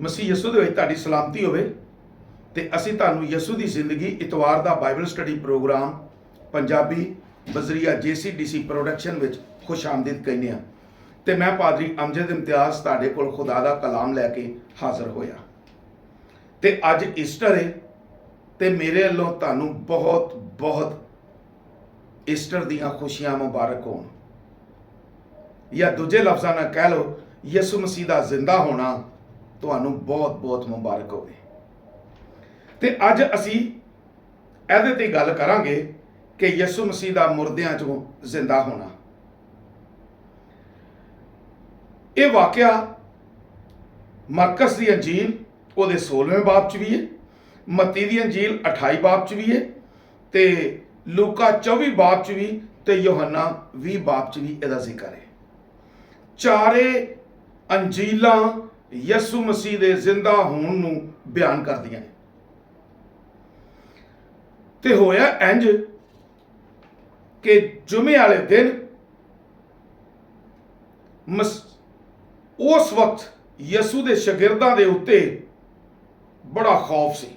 ਮਸੀਹ ਯਸੂ ਦੇ ਵਿੱਚ ਤੁਹਾਡੀ ਸਲਾਮਤੀ ਹੋਵੇ ਤੇ ਅਸੀਂ ਤੁਹਾਨੂੰ ਯਸੂ ਦੀ ਜ਼ਿੰਦਗੀ ਇਤਵਾਰ ਦਾ ਬਾਈਬਲ ਸਟੱਡੀ ਪ੍ਰੋਗਰਾਮ ਪੰਜਾਬੀ ਬਜ਼ਰੀਆ JCDC ਪ੍ਰੋਡਕਸ਼ਨ ਵਿੱਚ ਖੁਸ਼ ਆਮਦੀਦ ਕਹਿੰਦੇ ਹਾਂ। ਤੇ ਮੈਂ ਪਾਦਰੀ ਅਮਜਦ ਇਮਤਿਆਜ਼ ਤੁਹਾਡੇ ਕੋਲ ਖੁਦਾ ਦਾ ਕਲਾਮ ਲੈ ਕੇ ਹਾਜ਼ਰ ਹੋਇਆ। ਤੇ ਅੱਜ ਈਸਟਰ ਹੈ ਤੇ ਮੇਰੇ ਵੱਲੋਂ ਤੁਹਾਨੂੰ ਬਹੁਤ ਬਹੁਤ ਈਸਟਰ ਦੀਆਂ ਖੁਸ਼ੀਆਂ ਮੁਬਾਰਕ ਹੋਣ, ਜਾਂ ਦੂਜੇ ਲਫ਼ਜ਼ਾਂ ਨਾਲ ਕਹਿ ਲਓ ਯਿਸੂ ਮਸੀਹ ਦਾ ਜ਼ਿੰਦਾ ਹੋਣਾ ਤੁਹਾਨੂੰ ਬਹੁਤ ਬਹੁਤ ਮੁਬਾਰਕ ਹੋਵੇ। ਤੇ ਅੱਜ ਅਸੀਂ ਇਹਦੇ ਤੇ ਗੱਲ ਕਰਾਂਗੇ ਕਿ ਯਿਸੂ ਮਸੀਹ ਦਾ ਮੁਰਦਿਆਂ ਚੋਂ ਜ਼ਿੰਦਾ ਹੋਣਾ। ਇਹ ਵਾਕਿਆ ਮਰਕਸ ਦੀ ਅੰਜੀਲ ਉਹਦੇ 16ਵੇਂ ਬਾਬ 'ਚ ਵੀ ਹੈ, ਮੱਤੀ ਦੀ ਅੰਜੀਲ 28 ਬਾਬ 'ਚ ਵੀ ਹੈ, ਤੇ ਲੂਕਾ 24 ਬਾਬ 'ਚ ਵੀ, ਤੇ ਯੋਹੰਨਾ 20 ਬਾਬ 'ਚ ਵੀ ਇਹਦਾ ਜ਼ਿਕਰ ਹੈ। ਚਾਰੇ ਅੰਜੀਲਾਂ ਯਿਸੂ ਮਸੀਹ ਦੇ ਜ਼ਿੰਦਾ ਹੋਣ ਨੂੰ ਬਿਆਨ ਕਰਦੀਆਂ ਨੇ। ਤੇ ਹੋਇਆ ਇੰਜ ਕਿ ਜੁਮੇ ਵਾਲੇ ਦਿਨ ਉਸ ਵਕਤ ਯਿਸੂ ਦੇ ਸ਼ਾਗਿਰਦਾਂ ਦੇ ਉੱਤੇ ਬੜਾ ਖੌਫ ਸੀ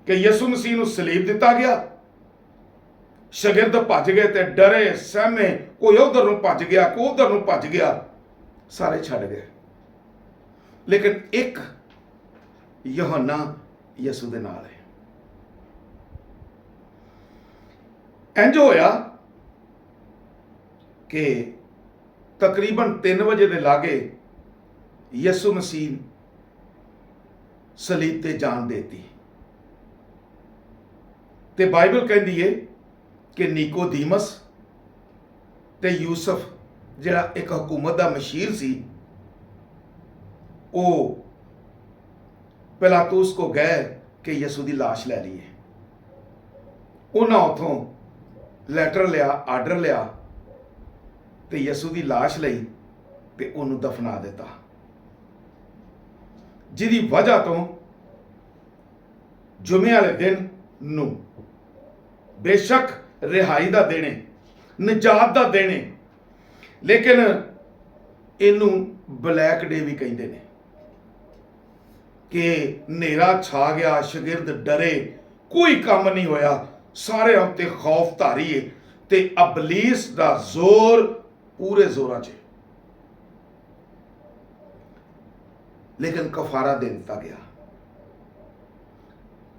ਕਿ ਯਿਸੂ ਮਸੀਹ ਨੂੰ ਸਲੀਬ ਦਿੱਤਾ ਗਿਆ। ਸ਼ਾਗਿਰਦ ਭੱਜ ਗਏ ਤੇ ਡਰੇ ਸਹਿਮੇ, ਕੋਈ ਉਧਰ ਨੂੰ ਭੱਜ ਗਿਆ, ਕੋਈ ਉਧਰ ਨੂੰ ਭੱਜ ਗਿਆ, ਸਾਰੇ ਛੱਡ ਗਏ। ਲੇਕਿਨ ਇੱਕ ਯੋਹੰਨਾ ਯਿਸੂ ਦੇ ਨਾਲ ਹੈ। ਇੰਜ ਹੋਇਆ ਕਿ ਤਕਰੀਬਨ 3 ਵਜੇ ਦੇ ਲਾਗੇ ਯਿਸੂ ਮਸੀਹ ਸਲੀਬ ਤੇ ਜਾਨ ਦੇਤੀ। ਤੇ ਬਾਈਬਲ ਕਹਿੰਦੀ ਹੈ ਕਿ ਨਿਕੋਦੀਮਸ ਤੇ ਯੂਸਫ ਜਿਹੜਾ ਇੱਕ ਹਕੂਮਤ ਦਾ ਮਸ਼ੀਰ ਸੀ, ਉਹ ਪਿਲਾਤੂਸ ਕੋ ਗਏ ਕਿ ਯਿਸੂ ਦੀ ਲਾਸ਼ ਲੈ ਲਈਏ। ਉਹਨਾਂ ਉਥੋਂ ਲੈਟਰ ਲਿਆ, ਆਰਡਰ ਲਿਆ ਤੇ ਯਿਸੂ ਦੀ ਲਾਸ਼ ਲਈ ਤੇ ਉਹਨੂੰ ਦਫਨਾ ਦਿੱਤਾ, ਜਿਹਦੀ ਵਜ੍ਹਾ ਤੋਂ ਜੁਮੇ ਵਾਲੇ ਦਿਨ ਨੂੰ ਬੇਸ਼ੱਕ ਰਿਹਾਈ ਦਾ ਦਿਨ ਹੈ, ਨਜਾਤ ਦਾ ਦਿਨ ਹੈ, ਲੇਕਿਨ ਇਹਨੂੰ ਬਲੈਕ ਡੇ ਵੀ ਕਹਿੰਦੇ ਨੇ ਕਿ ਹਨੇਰਾ ਛਾ ਗਿਆ, ਸ਼ਾਗਿਰਦ ਡਰੇ, ਕੋਈ ਕੰਮ ਨਹੀਂ ਹੋਇਆ, ਸਾਰਿਆਂ ਉੱਤੇ ਖੌਫ ਧਾਰੀ ਹੈ ਤੇ ਇਬਲੀਸ ਦਾ ਜ਼ੋਰ ਪੂਰੇ ਜ਼ੋਰਾਂ 'ਚ। ਲੇਕਿਨ ਕਫਾਰਾ ਦੇ ਦਿੱਤਾ ਗਿਆ।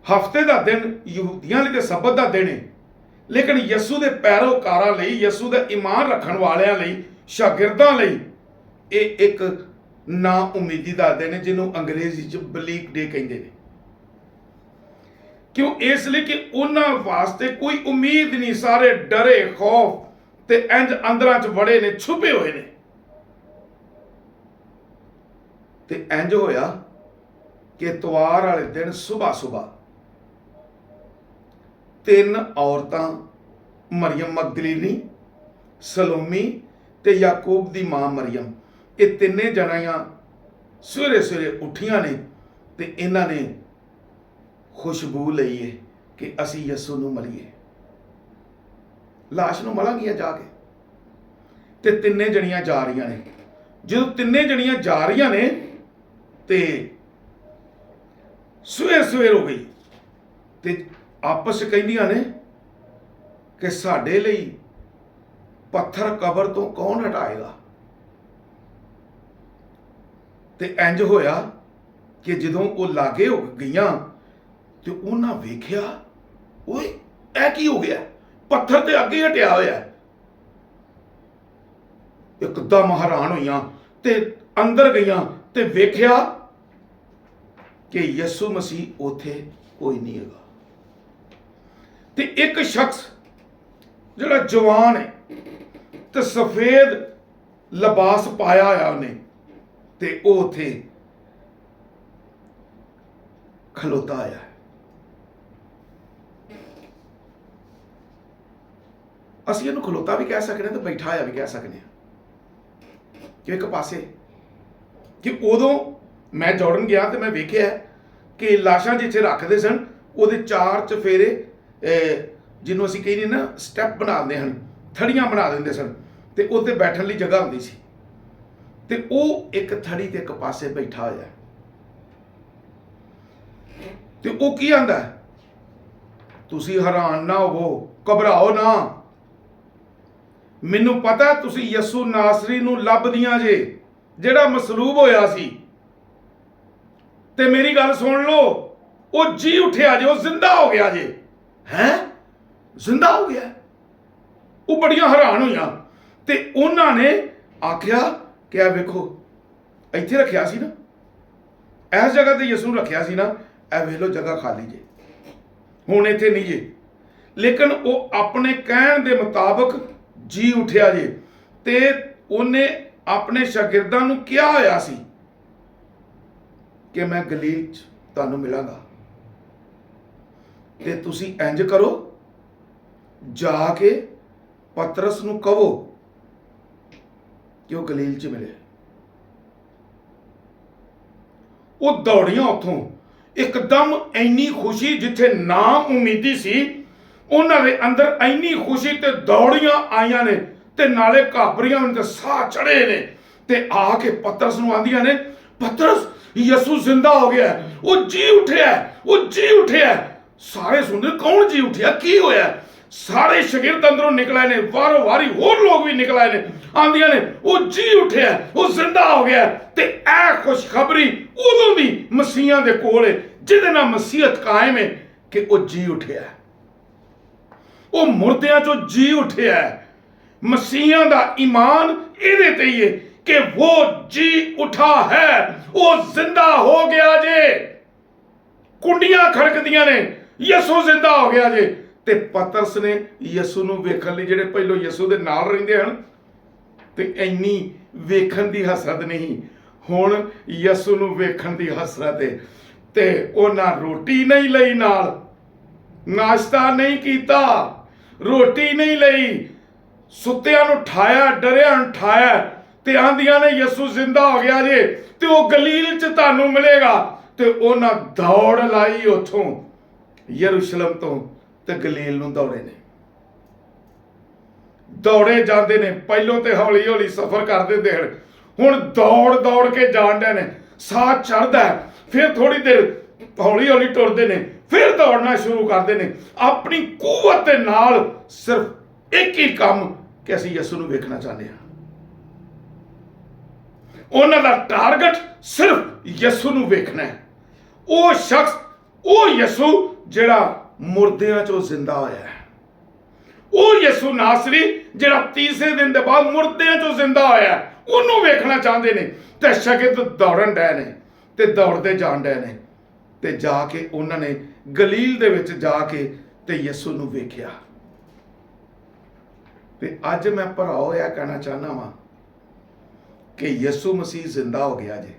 ਹਫਤੇ ਦਾ ਦਿਨ ਯਹੂਦੀਆਂ ਲਈ ਤੇ ਸਬਤ ਦਾ ਦਿਨ ਹੈ, ਲੇਕਿਨ ਯਿਸੂ ਦੇ ਪੈਰੋਕਾਰਾਂ ਲਈ, ਯਿਸੂ ਦੇ ਈਮਾਨ ਰੱਖਣ ਵਾਲਿਆਂ ਲਈ, ਸ਼ਾਗਿਰਦਾਂ ਲਈ ਇਹ ਇੱਕ ਨਾ ਉਮੀਦੀ ਦਾ ਦਿਨ ਹੈ, ਜਿਹਨੂੰ ਅੰਗਰੇਜ਼ੀ 'ਚ ਬਲੀਕ ਡੇ ਕਹਿੰਦੇ ਨੇ। ਕਿਉਂ? ਇਸ ਲਈ ਕਿ ਉਹਨਾਂ ਵਾਸਤੇ ਕੋਈ ਉਮੀਦ ਨਹੀਂ, ਸਾਰੇ ਡਰੇ, ਖੌਫ ਤੇ ਇੰਜ ਅੰਦਰਾਂ 'ਚ ਵੜੇ ਨੇ, ਛੁਪੇ ਹੋਏ ਨੇ। ਤੇ ਇੰਜ ਹੋਇਆ ਕਿ ਇਤਵਾਰ ਵਾਲੇ ਦਿਨ ਸੁਬਾਹ 3 ਔਰਤਾਂ, ਮਰੀਮ ਮਗਦਲੀਨੀ, ਸਲੋਮੀ ਤੇ ਯਾਕੂਬ ਦੀ ਮਾਂ ਮਰੀਮ, ਇਹ ਤਿੰਨੇ ਜਣੀਆਂ ਸਵੇਰੇ ਉੱਠੀਆਂ ਨੇ ਤੇ ਇਹਨਾਂ ਨੇ ਖੁਸ਼ਬੂ ਲਈ ਹੈ ਕਿ ਅਸੀਂ ਯਿਸੂ ਨੂੰ ਮਲੀਏ, ਲਾਸ਼ ਨੂੰ ਮਲਾਂਗੀਆਂ ਜਾ ਕੇ। ਤੇ ਤਿੰਨੇ ਜਣੀਆਂ ਜਾ ਰਹੀਆਂ ਨੇ। ਜਦੋਂ ਤਿੰਨੇ ਜਣੀਆਂ ਜਾ ਰਹੀਆਂ ਨੇ ਤੇ ਸਵੇਰ ਹੋ ਗਈ ਤੇ ਆਪਸ ਵਿੱਚ ਕਹਿੰਦੀਆਂ ਨੇ ਕਿ ਸਾਡੇ ਲਈ ਪੱਥਰ ਕਬਰ ਤੋਂ ਕੌਣ ਹਟਾਏਗਾ। ਤੇ ਇੰਜ ਹੋਇਆ ਕਿ ਜਦੋਂ ਉਹ ਲਾਗੇ ਹੋ ਗਈਆਂ ਤੇ ਉਹਨਾਂ ਵੇਖਿਆ, ਓਏ ਇਹ ਕੀ ਹੋ ਗਿਆ, ਪੱਥਰ ਤੇ ਅੱਗੇ ਹਟਿਆ ਹੋਇਆ। ਇੱਕਦਮ ਹੈਰਾਨ ਹੋਈਆਂ ਤੇ ਅੰਦਰ ਗਈਆਂ ਤੇ ਵੇਖਿਆ ਕਿ ਯਿਸੂ ਮਸੀਹ ਉੱਥੇ ਕੋਈ ਨਹੀਂ ਹੈਗਾ। ਤੇ ਇੱਕ ਸ਼ਖਸ ਜਿਹੜਾ ਜਵਾਨ ਹੈ ਤੇ ਸਫੇਦ ਲਿਬਾਸ ਪਾਇਆ ਹੋਇਆ ਉਹਨੇ, ਤੇ ਉਹ ਉੱਥੇ ਖਲੋਤਾ ਆਇਆ। ਅਸੀਂ ਇਹਨੂੰ ਖਲੋਤਾ ਵੀ ਕਹਿ ਸਕਦੇ ਹਾਂ ਤੇ ਬੈਠਾ ਹੋਇਆ ਵੀ ਕਹਿ ਸਕਦੇ ਹਾਂ। ਕਿ ਇੱਕ ਪਾਸੇ ਕਿ ਉਦੋਂ ਮੈਂ ਜੌਰਡਨ ਗਿਆ ਤੇ ਮੈਂ ਵੇਖਿਆ ਕਿ ਲਾਸ਼ਾਂ ਜਿੱਥੇ ਰੱਖਦੇ ਸਨ ਉਹਦੇ 4 ਚਫੇਰੇ, ਜਿਹਨੂੰ ਅਸੀਂ ਕਹਿੰਦੇ ਨਾ ਸਟੈਪ ਬਣਾਉਂਦੇ ਹਨ, ਥੜੀਆਂ ਬਣਾ ਦਿੰਦੇ ਸਨ, ਤੇ ਉੱਤੇ ਬੈਠਣ ਲਈ ਜਗ੍ਹਾ ਹੁੰਦੀ ਸੀ। ਤੇ ਉਹ ਇੱਕ ਥੜੀ ਤੇ ਇੱਕ ਪਾਸੇ ਬੈਠਾ ਹੋਇਆ। ਤੇ ਉਹ ਕੀ ਆਂਦਾ, ਤੁਸੀਂ ਹੈਰਾਨ ਨਾ ਹੋਵੋ, ਘਬਰਾਓ ਨਾ, ਮੈਨੂੰ ਪਤਾ ਤੁਸੀਂ ਯਿਸੂ ਨਾਸਰੀ ਨੂੰ ਲੱਭਦੀਆਂ ਜੇ, ਜਿਹੜਾ ਮਸਲੂਬ ਹੋਇਆ ਸੀ। ਤੇ ਮੇਰੀ ਗੱਲ ਸੁਣ ਲਓ, ਉਹ ਜੀ ਉੱਠਿਆ ਜੇ, ਉਹ ਜ਼ਿੰਦਾ ਹੋ ਗਿਆ ਜੇ। ਹੈਂ, ਜ਼ਿੰਦਾ ਹੋ ਗਿਆ? ਉਹ ਬੜੀਆਂ ਹੈਰਾਨ ਹੋਈਆਂ। ਤੇ ਉਹਨਾਂ ਨੇ ਆਖਿਆ ਕਿ ਆ ਵੇਖੋ, ਇੱਥੇ ਰੱਖਿਆ ਸੀ ਨਾ, ਇਸ ਜਗ੍ਹਾ ਤੇ ਯਿਸੂ ਨੂੰ ਰੱਖਿਆ ਸੀ ਨਾ, ਇਹ ਵੇਖ ਲਓ ਜਗ੍ਹਾ ਖਾਲੀ ਜੇ, ਹੁਣ ਇੱਥੇ ਨਹੀਂ ਜੇ। ਲੇਕਿਨ ਉਹ ਆਪਣੇ ਕਹਿਣ ਦੇ ਮੁਤਾਬਕ ਜੀ ਉੱਠਿਆ ਜੇ। ਤੇ ਉਹਨੇ ਆਪਣੇ ਸ਼ਾਗਿਰਦਾਂ ਨੂੰ ਕਿਹਾ ਹੋਇਆ ਸੀ ਕਿ ਮੈਂ ਗਲੀਲ 'ਚ ਤੁਹਾਨੂੰ ਮਿਲਾਂਗਾ, ਤੇ ਤੁਸੀਂ ਇੰਜ ਕਰੋ, ਜਾ ਕੇ ਪਤਰਸ ਨੂੰ ਕਹੋ ਕਿ ਉਹ ਗਲੀਲ 'ਚ ਮਿਲੇ। ਉਹ ਦੌੜੀਆਂ ਉੱਥੋਂ, ਇੱਕਦਮ ਇੰਨੀ ਖੁਸ਼ੀ ਜਿੱਥੇ ਨਾ ਉਮੀਦੀ ਸੀ, ਉਹਨਾਂ ਦੇ ਅੰਦਰ ਇੰਨੀ ਖੁਸ਼ੀ, ਤੇ ਦੌੜੀਆਂ ਆਈਆਂ ਨੇ, ਤੇ ਨਾਲੇ ਘਾਬਰੀਆਂ ਨੇ, ਤੇ ਸਾਹ ਚੜੇ ਨੇ, ਤੇ ਆ ਕੇ ਪਤਰਸ ਨੂੰ ਆਂਦੀਆਂ ਨੇ, ਪਤਰਸ, ਯਿਸੂ ਜ਼ਿੰਦਾ ਹੋ ਗਿਆ, ਉਹ ਜੀ ਉੱਠਿਆ, ਉਹ ਜੀ ਉੱਠਿਆ। ਸਾਰੇ ਸੁਣਦੇ, ਕੌਣ ਜੀ ਉੱਠਿਆ, ਕੀ ਹੋਇਆ? ਸਾਰੇ ਸ਼ਾਗਿਰਦ ਅੰਦਰੋਂ ਨਿਕਲ ਆਏ ਨੇ, ਵਾਰੋ ਵਾਰੀ ਹੋਰ ਲੋਕ ਵੀ ਨਿਕਲ ਆਏ ਨੇ, ਆਂਦੀਆਂ ਨੇ, ਉਹ ਜੀ ਉੱਠਿਆ, ਉਹ ਜ਼ਿੰਦਾ ਹੋ ਗਿਆ। ਤੇ ਇਹ ਖੁਸ਼ਖਬਰੀ ਉਦੋਂ ਦੀ ਮਸੀਹਾਂ ਦੇ ਕੋਲ ਹੈ, ਜਿਹਦੇ ਨਾਲ ਮਸੀਹਤ ਕਾਇਮ ਹੈ, ਕਿ ਉਹ ਜੀ ਉੱਠਿਆ, ਉਹ ਮੁਰਦਿਆਂ ਚੋਂ ਜੀ ਉੱਠਿਆ। ਮਸੀਹਾਂ ਦਾ ਈਮਾਨ ਇਹਦੇ ਤੇ ਹੀ ਹੈ ਕਿ ਉਹ ਜੀ ਉਠਾ ਹੈ, ਉਹ ਜ਼ਿੰਦਾ ਹੋ ਗਿਆ ਜੇ। ਕੁੰਡੀਆਂ ਖੜਕਦੀਆਂ ਨੇ, ਯਿਸੂ ਜ਼ਿੰਦਾ ਹੋ ਗਿਆ ਜੇ। ਤੇ ਪਤਰਸ ਨੇ ਯਿਸੂ ਨੂੰ ਵੇਖਣ ਲਈ, ਜਿਹੜੇ ਪਹਿਲੋਂ ਯਿਸੂ ਦੇ ਨਾਲ ਰਹਿੰਦੇ ਹਨ, ਤੇ ਇੰਨੀ ਵੇਖਣ ਦੀ ਹਸਰਤ ਨਹੀਂ, ਹੁਣ ਯਿਸੂ ਨੂੰ ਵੇਖਣ ਦੀ ਹਸਰਤ ਹੈ। ਤੇ ਉਹਨਾਂ ਰੋਟੀ ਨਹੀਂ ਲਈ, ਨਾਲ ਨਾਸ਼ਤਾ ਨਹੀਂ ਕੀਤਾ, ਰੋਟੀ ਨਹੀਂ ਲਈ, ਸੁੱਤਿਆਂ ਨੂੰ ਠਾਇਆ, ਡਰਿਆ ਨੂੰ ਠਾਇਆ, ਤੇ ਆਂਦੀਆਂ ਨੇ ਯਿਸੂ ਜ਼ਿੰਦਾ ਹੋ ਗਿਆ ਜੇ, ਤੇ ਉਹ ਗਲੀਲ 'ਚ ਤੁਹਾਨੂੰ ਮਿਲੇਗਾ। ਤੇ ਉਹਨਾਂ ਦੌੜ ਲਾਈ ਉੱਥੋਂ, ਯਰੂਸ਼ਲਮ ਤੋਂ, ਤੇ ਗਲੀਲ ਨੂੰ ਦੌੜੇ ਨੇ, ਦੌੜੇ ਜਾਂਦੇ ਨੇ। ਪਹਿਲੋਂ ਤੇ ਹੌਲੀ ਹੌਲੀ ਸਫ਼ਰ ਕਰਦੇ ਦਿਨ, ਹੁਣ ਦੌੜ ਦੌੜ ਕੇ ਜਾਣਦੇ ਨੇ, ਸਾਹ ਚੜ੍ਹਦਾ, ਫਿਰ ਥੋੜੀ ਦੇਰ ਹੌਲੀ ਹੌਲੀ ਟੁਰਦੇ ਨੇ, ਫਿਰ ਦੌੜਨਾ ਸ਼ੁਰੂ ਕਰਦੇ ਨੇ, ਆਪਣੀ ਕੂਵਤ ਦੇ ਨਾਲ। ਸਿਰਫ ਇੱਕ ਹੀ ਕੰਮ ਕਿ ਅਸੀਂ ਯਿਸੂ ਨੂੰ ਵੇਖਣਾ ਚਾਹੁੰਦੇ ਹਾਂ। ਉਹਨਾਂ ਦਾ ਟਾਰਗੇਟ ਸਿਰਫ ਯਿਸੂ ਨੂੰ ਵੇਖਣਾ ਹੈ। ਉਹ ਸ਼ਖਸ, ਉਹ ਯਿਸੂ ਜਿਹੜਾ ਮੁਰਦਿਆਂ ਚੋਂ ਜ਼ਿੰਦਾ ਹੋਇਆ ਹੈ, ਉਹ ਯਿਸੂ ਨਾਸਰੀ ਜਿਹੜਾ ਤੀਸਰੇ ਦਿਨ ਦੇ ਬਾਅਦ ਮੁਰਦਿਆਂ ਚੋਂ ਜ਼ਿੰਦਾ ਹੋਇਆ, ਉਹਨੂੰ ਵੇਖਣਾ ਚਾਹੁੰਦੇ ਨੇ। ਤੇ ਸ਼ਾਗਿਰਦ ਦੌੜਨ ਡਏ ਨੇ, ਤੇ ਦੌੜਦੇ ਜਾਣ ਡਏ ਨੇ, ਤੇ ਜਾ ਕੇ ਉਹਨਾਂ ਨੇ ਗਲੀਲ ਦੇ ਵਿੱਚ ਜਾ ਕੇ ਤੇ ਯਿਸੂ ਨੂੰ ਵੇਖਿਆ। ਤੇ ਅੱਜ ਮੈਂ ਭਰਾਓ ਇਹ ਕਹਿਣਾ ਚਾਹੁੰਦਾ ਵਾਂ ਕਿ ਯਿਸੂ ਮਸੀਹ ਜ਼ਿੰਦਾ ਹੋ ਗਿਆ ਜੇ।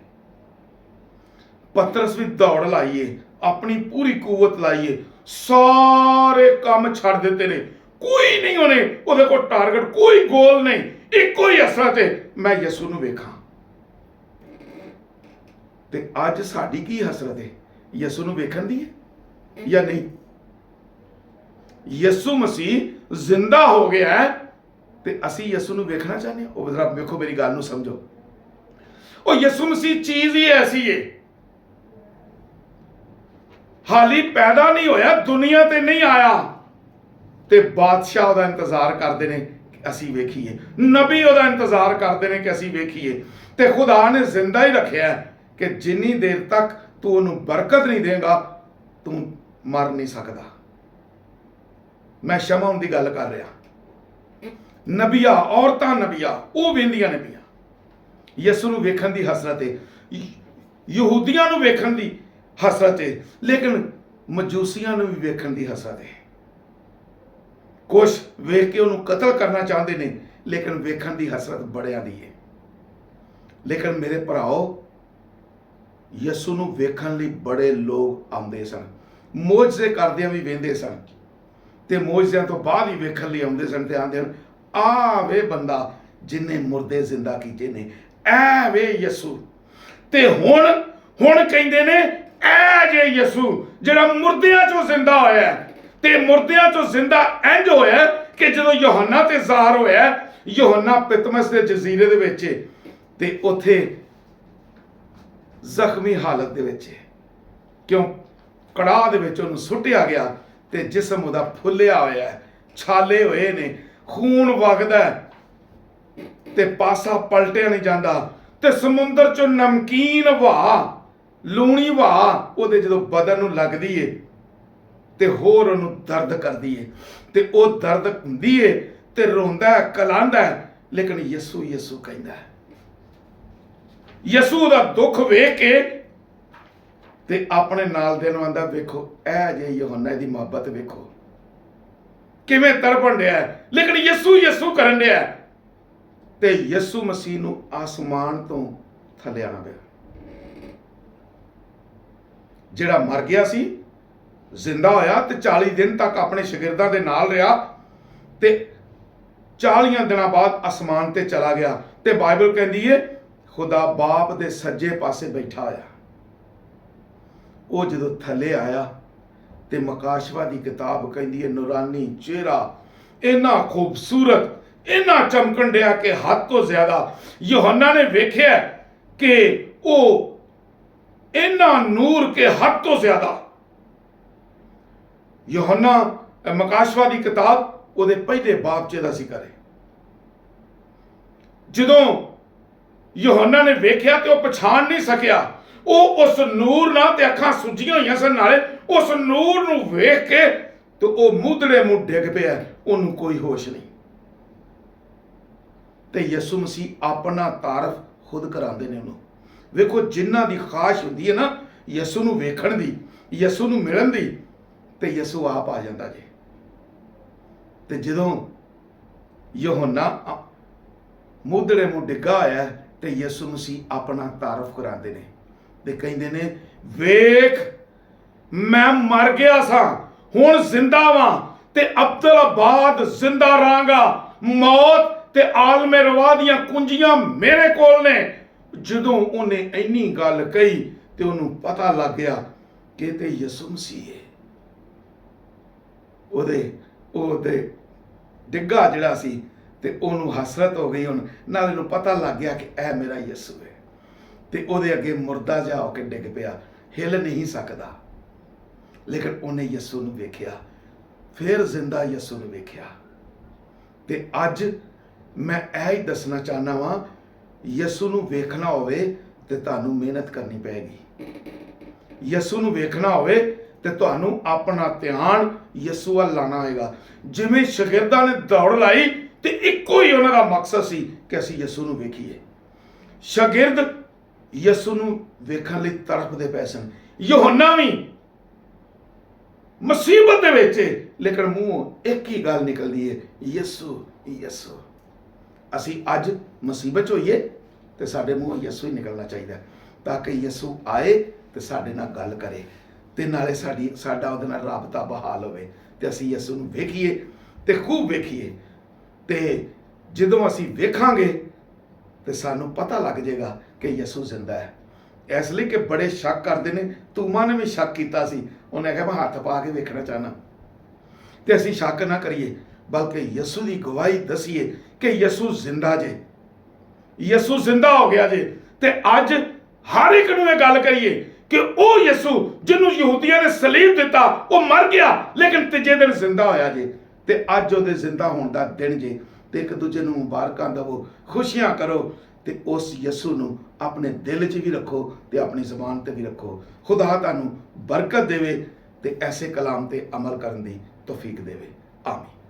ਪਤਰਸ ਵੀ ਦੌੜ ਲਾਈਏ, ਆਪਣੀ ਪੂਰੀ ਕੂਵਤ ਲਾਈਏ, ਸਾਰੇ ਕੰਮ ਛੱਡ ਦਿੱਤੇ ਨੇ, ਕੋਈ ਨਹੀਂ ਉਹਦੇ ਕੋਲ ਟਾਰਗੇਟ, ਕੋਈ ਗੋਲ ਨਹੀਂ, ਇੱਕੋ ਹੀ ਹਸਰਤ ਹੈ, ਮੈਂ ਯਿਸੂ ਨੂੰ ਵੇਖਾਂ। ਤੇ ਅੱਜ ਸਾਡੀ ਕੀ ਹਸਰਤ ਹੈ, ਯਿਸੂ ਨੂੰ ਵੇਖਣ ਦੀ ਹੈ ਜਾਂ ਨਹੀਂ? ਯਿਸੂ ਮਸੀਹ ਜ਼ਿੰਦਾ ਹੋ ਗਿਆ ਹੈ, ਤੇ ਅਸੀਂ ਯਿਸੂ ਨੂੰ ਵੇਖਣਾ ਚਾਹੁੰਦੇ ਹਾਂ। ਉਹ ਜ਼ਰਾ ਵੇਖੋ, ਮੇਰੀ ਗੱਲ ਨੂੰ ਸਮਝੋ। ਉਹ ਯਿਸੂ ਮਸੀਹ ਚੀਜ਼ ਹੀ ਐਸੀ ਹੈ, ਹਾਲੀ ਪੈਦਾ ਨਹੀਂ ਹੋਇਆ, ਦੁਨੀਆ ਤੇ ਨਹੀਂ ਆਇਆ, ਤੇ ਬਾਦਸ਼ਾਹ ਉਹਦਾ ਇੰਤਜ਼ਾਰ ਕਰਦੇ ਨੇ ਕਿ ਅਸੀਂ ਵੇਖੀਏ, ਨਬੀ ਉਹਦਾ ਇੰਤਜ਼ਾਰ ਕਰਦੇ ਨੇ ਕਿ ਅਸੀਂ ਵੇਖੀਏ। ਤੇ ਖੁਦਾ ਨੇ ਜ਼ਿੰਦਾ ਹੀ ਰੱਖਿਆ ਕਿ ਜਿੰਨੀ ਦੇਰ ਤੱਕ ਤੂੰ ਉਹਨੂੰ ਬਰਕਤ ਨਹੀਂ ਦੇਗਾ, ਤੂੰ ਮਰ ਨਹੀਂ ਸਕਦਾ। ਮੈਂ ਸ਼ਮਾਉਣ ਦੀ ਗੱਲ ਕਰ ਰਿਹਾ। ਨਬੀਆਂ, ਔਰਤਾਂ ਨਬੀਆਂ, ਉਹ ਵੇਂਦੀਆਂ ਨੇ ਪਈਆਂ, ਯਿਸੂ ਨੂੰ ਵੇਖਣ ਦੀ ਹਸਰਤ ਹੈ, ਯਹੂਦੀਆਂ ਨੂੰ ਵੇਖਣ ਦੀ ਹਸਰਤ ਹੈ, ਲੇਕਿਨ ਮਜੂਸੀਆਂ ਨੂੰ ਵੀ ਵੇਖਣ ਦੀ ਹਸਰਤ ਹੈ। ਕੁਛ ਵੇਖ ਕੇ ਉਹਨੂੰ ਕਤਲ ਕਰਨਾ ਚਾਹੁੰਦੇ ਨੇ, ਲੇਕਿਨ ਵੇਖਣ ਦੀ ਹਸਰਤ ਬੜਿਆਂ ਦੀ ਹੈ। ਲੇਕਿਨ ਮੇਰੇ ਭਰਾਓ, ਯਿਸੂ ਨੂੰ ਵੇਖਣ ਲਈ ਬੜੇ ਲੋਕ ਆਉਂਦੇ ਸਨ, ਮੋਜਜ਼ੇ ਕਰਦਿਆਂ ਵੀ ਵੇਂਦੇ ਸਨ, ਤੇ ਮੋਜਜ਼ਿਆਂ ਤੋਂ ਬਾਅਦ ਹੀ ਵੇਖਣ ਲਈ ਆਉਂਦੇ ਸਨ, ਤੇ ਆਂਦੇ ਹਨ, ਆ ਵੇ ਬੰਦਾ ਜਿਨੇ ਮੁਰਦੇ ਜ਼ਿੰਦਾ ਕੀਤੇ ਨੇ, ਐ ਵੇ ਯਿਸੂ। ਤੇ ਹੁਣ ਕਹਿੰਦੇ ਨੇ, ਐ ਜੇ ਯਿਸੂ ਜਿਹੜਾ ਮੁਰਦਿਆਂ ਚੋਂ ਜ਼ਿੰਦਾ ਹੋਇਆ। ਤੇ ਮੁਰਦਿਆਂ ਚੋਂ ਜ਼ਿੰਦਾ ਇੰਜ ਹੋਇਆ ਕਿ ਜਦੋਂ ਯੋਹੰਨਾ ਤੇ ਜ਼ਾਹਰ ਹੋਇਆ, ਯੋਹੰਨਾ ਪਤਮਸ ਦੇ ਜਜ਼ੀਰੇ ਦੇ ਵਿੱਚ, ਤੇ ਉੱਥੇ ਜ਼ਖਮੀ ਹਾਲਤ ਦੇ ਵਿੱਚ। ਕਿਉਂ? ਕੜਾਹ ਦੇ ਵਿੱਚ ਉਹਨੂੰ ਸੁੱਟਿਆ ਗਿਆ ਤੇ ਜਿਸਮ ਉਹਦਾ ਫੁੱਲਿਆ ਹੋਇਆ ਹੈ, ਛਾਲੇ ਹੋਏ ਨੇ, ਖੂਨ ਵਗਦਾ ਹੈ ਤੇ ਪਾਸਾ ਪਲਟਿਆ ਨਹੀਂ ਜਾਂਦਾ ਤੇ ਸਮੁੰਦਰ ਚੋਂ ਨਮਕੀਨ ਹਵਾ, ਲੂਣੀ ਹਵਾ ਉਹਦੇ ਜਦੋਂ ਬਦਨ ਨੂੰ ਲੱਗਦੀ ਏ ਤੇ ਹੋਰ ਉਹਨੂੰ ਦਰਦ ਕਰਦੀ ਏ ਤੇ ਉਹ ਦਰਦ ਹੁੰਦੀ ਏ ਤੇ ਰੋਂਦਾ ਹੈ, ਕਲਾਂਦਾ ਹੈ, ਲੇਕਿਨ ਯਿਸੂ ਯਿਸੂ ਕਹਿੰਦਾ ਹੈ। ਯਿਸੂ ਦਾ ਦੁੱਖ ਵੇਖ ਕੇ ਤੇ ਆਪਣੇ ਨਾਲ ਦੇ ਨੂੰ ਆਂਦਾ, ਵੇਖੋ ਇਹ ਜੇ ਯਹੋਨਾ ਦੀ ਮੁਹੱਬਤ ਵੇਖੋ ਕਿਵੇਂ ਤੜਪਣ ਡਿਆ, ਲੇਕਿਨ ਯਿਸੂ ਯਿਸੂ ਕਰਨ ਡਿਆ ਤੇ ਯਿਸੂ ਮਸੀਹ ਨੂੰ ਆਸਮਾਨ ਤੋਂ ਥੱਲੇ ਆਣਾ ਪਿਆ। ਜਿਹੜਾ ਮਰ ਗਿਆ ਸੀ ਜ਼ਿੰਦਾ ਹੋਇਆ ਤੇ 40 ਦਿਨ ਤੱਕ ਆਪਣੇ ਸ਼ਾਗਿਰਦਾਂ ਦੇ ਨਾਲ ਰਿਹਾ ਤੇ 40 ਦਿਨਾਂ ਬਾਅਦ ਆਸਮਾਨ ਤੇ ਚਲਾ ਗਿਆ ਤੇ ਬਾਈਬਲ ਕਹਿੰਦੀ ਏ ਖੁਦਾ ਬਾਪ ਦੇ ਸੱਜੇ ਪਾਸੇ ਬੈਠਾ ਹੋਇਆ। ਉਹ ਜਦੋਂ ਥੱਲੇ ਆਇਆ ਤੇ ਮਕਾਸ਼ਵਾ ਦੀ ਕਿਤਾਬ ਕਹਿੰਦੀ ਏ ਨੂਰਾਨੀ ਚਿਹਰਾ, ਇੰਨਾ ਖੂਬਸੂਰਤ, ਇੰਨਾ ਚਮਕਣ ਡਿਆ ਕਿ ਹੱਦ ਤੋਂ ਜ਼ਿਆਦਾ ਯਹੋਨਾ ਨੇ ਵੇਖਿਆ ਕਿ ਉਹ ਇੰਨਾ ਨੂਰ ਕੇ ਹੱਦ ਤੋਂ ਜ਼ਿਆਦਾ। ਯਹੋਨਾ ਮਕਾਸ਼ਵਾ ਦੀ ਕਿਤਾਬ ਉਹਦੇ ਪਹਿਲੇ ਬਾਬ 'ਚ ਦਾ ਜ਼ਿਕਰ ਹੈ। ਜਦੋਂ ਯਹੋਨਾ ਨੇ ਵੇਖਿਆ ਤੇ ਉਹ ਪਛਾਣ ਨਹੀਂ ਸਕਿਆ, ਉਹ ਉਸ ਨੂਰ ਨਾਲ ਤੇ ਅੱਖਾਂ ਸੁੱਜੀਆਂ ਹੋਈਆਂ ਸਨ, ਨਾਲੇ ਉਸ ਨੂਰ ਨੂੰ ਵੇਖ ਕੇ ਤੇ ਉਹ ਮੂਧੜੇ ਮੂੰਹ ਡਿੱਗ ਪਿਆ, ਉਹਨੂੰ ਕੋਈ ਹੋਸ਼ ਨਹੀਂ। ਤੇ ਯਿਸੂ ਮਸੀਹ ਆਪਣਾ ਤਾਰਫ ਖੁਦ ਕਰਾਉਂਦੇ ਨੇ ਉਹਨੂੰ। ਵੇਖੋ ਜਿਨ੍ਹਾਂ ਦੀ ਖਾਸ਼ ਹੁੰਦੀ ਹੈ ਨਾ ਯਿਸੂ ਨੂੰ ਵੇਖਣ ਦੀ, ਯਿਸੂ ਨੂੰ ਮਿਲਣ ਦੀ, ਤੇ ਯਿਸੂ ਆਪ ਆ ਜਾਂਦਾ ਜੀ। ਤੇ ਜਦੋਂ ਯਹੋਨਾ ਮੂਧੜੇ ਮੂੰਹ ਡਿੱਗਾ ਹੋਇਆ ਤੇ ਯਿਸੂ ਮਸੀਹ ਆਪਣਾ ਤਾਰਫ ਕਰਾਉਂਦੇ ਨੇ ਤੇ ਕਹਿੰਦੇ ਨੇ, ਵੇਖ ਮੈਂ ਮਰ ਗਿਆ ਸਾਂ, ਹੁਣ ਜ਼ਿੰਦਾ ਵਾਂ ਤੇ ਅਬਦੁਲਾਬਾਦ ਜ਼ਿੰਦਾ ਰਹਾਂਗਾ। ਮੌਤ ਤੇ ਆਲਮੇ ਰਵਾ ਦੀਆਂ ਕੁੰਜੀਆਂ ਮੇਰੇ ਕੋਲ ਨੇ। ਜਦੋਂ ਉਹਨੇ ਇੰਨੀ ਗੱਲ ਕਹੀ ਤੇ ਉਹਨੂੰ ਪਤਾ ਲੱਗ ਗਿਆ ਕਿ ਤੇ ਯਿਸੂ ਮਸੀਹ ਹੈ। ਉਹਦੇ ਡਿੱਗਾ ਜਿਹੜਾ ਸੀ ਤੇ ਉਹਨੂੰ ਹਸਰਤ ਹੋ ਗਈ, ਹੁਣ ਨਾਲ ਇਹਨੂੰ ਪਤਾ ਲੱਗ ਗਿਆ ਕਿ ਇਹ ਮੇਰਾ ਯਿਸੂ ਹੈ। ਤੇ ਉਹਦੇ ਅੱਗੇ ਮੁਰਦਾ ਜਿਹਾ ਹੋ ਕੇ ਡਿੱਗ ਪਿਆ, ਹਿੱਲ ਨਹੀਂ ਸਕਦਾ। ਲੇਕਿਨ ਉਹਨੇ ਯਿਸੂ ਨੂੰ ਵੇਖਿਆ, ਫਿਰ ਜ਼ਿੰਦਾ ਯਿਸੂ ਨੂੰ ਵੇਖਿਆ। ਤੇ ਅੱਜ ਮੈਂ ਇਹ ਹੀ ਦੱਸਣਾ ਚਾਹੁੰਦਾ ਵਾਂ, ਯਿਸੂ ਨੂੰ ਵੇਖਣਾ ਹੋਵੇ ਤੇ ਤੁਹਾਨੂੰ ਮਿਹਨਤ ਕਰਨੀ ਪਏਗੀ। ਯਿਸੂ ਨੂੰ ਵੇਖਣਾ ਹੋਵੇ ਤੇ ਤੁਹਾਨੂੰ ਆਪਣਾ ਧਿਆਨ ਯਿਸੂ ਵੱਲ ਲਾਣਾ ਹੋਏਗਾ। ਜਿਵੇਂ ਸ਼ਾਗਿਰਦਾਂ ਨੇ ਦੌੜ ਲਾਈ ਤੇ ਇੱਕੋ ਹੀ ਉਹਨਾਂ ਦਾ ਮਕਸਦ ਸੀ ਕਿ ਅਸੀਂ ਯਿਸੂ ਨੂੰ ਵੇਖੀਏ। ਸ਼ਾਗਿਰਦ ਯਿਸੂ ਨੂੰ ਵੇਖਣ ਲਈ ਤੜਫਦੇ ਪਏ ਸਨ। ਯਹੋਨਾ ਵੀ ਮੁਸੀਬਤ ਦੇ ਵਿੱਚ, ਲੇਕਿਨ ਮੂੰਹੋਂ ਇੱਕ ਹੀ ਗੱਲ ਨਿਕਲਦੀ ਹੈ, ਯਿਸੂ ਯਿਸੂ। ਅਸੀਂ ਅੱਜ ਮੁਸੀਬਤ 'ਚ ਹੋਈਏ ਤੇ ਸਾਡੇ ਮੂੰਹੋਂ ਯਿਸੂ ਹੀ ਨਿਕਲਣਾ ਚਾਹੀਦਾ, ਤਾਂ ਕਿ ਯਿਸੂ ਆਏ ਤੇ ਸਾਡੇ ਨਾਲ ਗੱਲ ਕਰੇ ਤੇ ਨਾਲੇ ਸਾਡਾ ਉਹਦੇ ਨਾਲ ਰਾਬਤਾ ਬਹਾਲ ਹੋਵੇ ਤੇ ਅਸੀਂ ਯਿਸੂ ਨੂੰ ਵੇਖੀਏ ਤੇ ਖੂਬ ਵੇਖੀਏ। ਤੇ ਜਦੋਂ ਅਸੀਂ ਵੇਖਾਂਗੇ ਤੇ ਸਾਨੂੰ ਪਤਾ ਲੱਗ ਜਾਏਗਾ ਕਿ ਯਿਸੂ ਜ਼ਿੰਦਾ ਹੈ। ਇਸ ਲਈ ਕਿ ਬੜੇ ਸ਼ੱਕ ਕਰਦੇ ਨੇ। ਤੂਮਾ ਨੇ ਵੀ ਸ਼ੱਕ ਕੀਤਾ ਸੀ, ਉਹਨੇ ਕਿਹਾ ਮੈਂ ਹੱਥ ਪਾ ਕੇ ਵੇਖਣਾ ਚਾਹਨਾ। ਤੇ ਅਸੀਂ ਸ਼ੱਕ ਨਾ ਕਰੀਏ, ਬਲਕਿ ਯਿਸੂ ਦੀ ਗਵਾਹੀ ਦਸੀਏ ਕਿ ਯਿਸੂ ਜ਼ਿੰਦਾ ਜੇ, ਯਿਸੂ ਜ਼ਿੰਦਾ ਹੋ ਗਿਆ ਜੇ। ਤੇ ਅੱਜ ਹਰ ਇੱਕ ਨੂੰ ਇਹ ਗੱਲ ਕਰੀਏ ਕਿ ਉਹ ਯਿਸੂ ਜਿਹਨੂੰ ਯਹੂਦੀਆਂ ਨੇ ਸਲੀਬ ਦਿੱਤਾ, ਉਹ ਮਰ ਗਿਆ ਲੇਕਿਨ ਤੀਜੇ ਦਿਨ ਜ਼ਿੰਦਾ ਹੋਇਆ ਜੇ। ਤੇ ਅੱਜ ਉਹਦੇ ਜ਼ਿੰਦਾ ਹੋਣ ਦਾ ਦਿਨ ਜੇ। ਤੇ ਇੱਕ ਦੂਜੇ ਨੂੰ ਮੁਬਾਰਕਾਂ ਦੇਵੋ, ਖੁਸ਼ੀਆਂ ਕਰੋ ਤੇ ਉਸ ਯਿਸੂ ਨੂੰ ਆਪਣੇ ਦਿਲ 'ਚ ਵੀ ਰੱਖੋ ਤੇ ਆਪਣੀ ਜ਼ੁਬਾਨ ਤੇ ਵੀ ਰੱਖੋ। ਖੁਦਾ ਤੁਹਾਨੂੰ ਬਰਕਤ ਦੇਵੇ ਤੇ ਐਸੇ ਕਲਾਮ ਤੇ ਅਮਲ ਕਰਨ ਦੀ ਤੌਫੀਕ ਦੇਵੇ। ਆਮੀਨ।